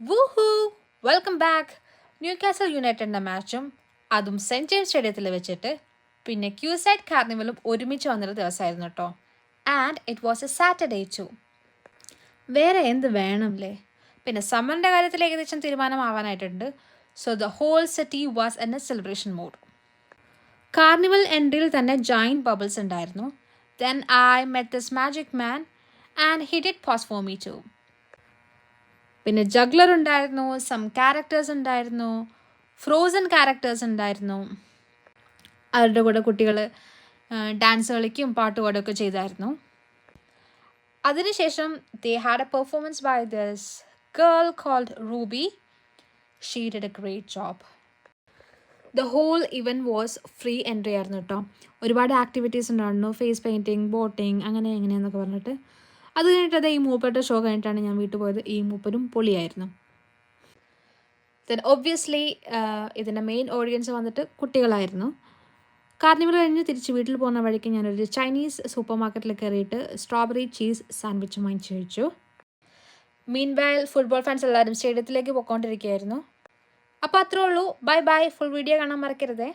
വൂഹൂ welcome back. New castle യുണൈറ്റഡിൻ്റെ മാച്ചും അതും cent James സ്റ്റേഡിയത്തിൽ വെച്ചിട്ട് പിന്നെ ക്യൂസൈഡ് കാർണിവലും ഒരുമിച്ച് വന്നൊരു ദിവസമായിരുന്നു കേട്ടോ. And it was a Saturday too. വേറെ എന്ത് വേണമല്ലേ? പിന്നെ സമ്മറിൻ്റെ കാര്യത്തിൽ ഏകദേശം തീരുമാനമാവാനായിട്ടുണ്ട്. So the whole city was in a celebration mood. Carnival എൻട്രിയിൽ തന്നെ ജോയിൻറ്റ് ബബിൾസ് ഉണ്ടായിരുന്നു. Then I met this magic man and he did pose for me too. പിന്നെ ജഗ്ലർ ഉണ്ടായിരുന്നു, സം ക്യാരക്ടേഴ്സ് ഉണ്ടായിരുന്നു, ഫ്രോസൺ ക്യാരക്ടേഴ്സ് ഉണ്ടായിരുന്നു. അവരുടെ കൂടെ കുട്ടികൾ ഡാൻസ് കളിക്കും പാട്ട് പാടുകയൊക്കെ ചെയ്തായിരുന്നു. അതിനുശേഷം they had a performance by this girl called Ruby. She did a great job. The whole event was free entry ആയിരുന്നു കേട്ടോ. ഒരുപാട് ആക്ടിവിറ്റീസ് ഉണ്ടായിരുന്നു, ഫേസ് പെയിൻറ്റിങ്, ബോട്ടിങ്, അങ്ങനെ എങ്ങനെയെന്നൊക്കെ പറഞ്ഞിട്ട്. അത് കഴിഞ്ഞിട്ട് ഈ മൂപ്പരുടെ ഷോ കഴിഞ്ഞിട്ടാണ് ഞാൻ വീട്ടിൽ പോയത്. ഈ മൂപ്പരും പൊളിയായിരുന്നു. ദെൻ ഒബ്വിയസ്ലി ഇതിൻ്റെ മെയിൻ ഓഡിയൻസ് വന്നിട്ട് കുട്ടികളായിരുന്നു. കാർണിവൽ കഴിഞ്ഞ് തിരിച്ച് വീട്ടിൽ പോകുന്ന വഴിക്ക് ഞാനൊരു ചൈനീസ് സൂപ്പർ മാർക്കറ്റിൽ കയറിയിട്ട് സ്ട്രോബെറി ചീസ് സാൻഡ്വിച്ച് വാങ്ങിച്ച് കഴിച്ചു. മീൻവൈൽ ഫുട്ബോൾ ഫാൻസ് എല്ലാവരും സ്റ്റേഡിയത്തിലേക്ക് പോയിക്കൊണ്ടിരിക്കുകയായിരുന്നു. അപ്പോൾ അത്രേ ഉള്ളൂ. Bye bye. ഫുൾ വീഡിയോ കാണാൻ മറക്കരുതേ.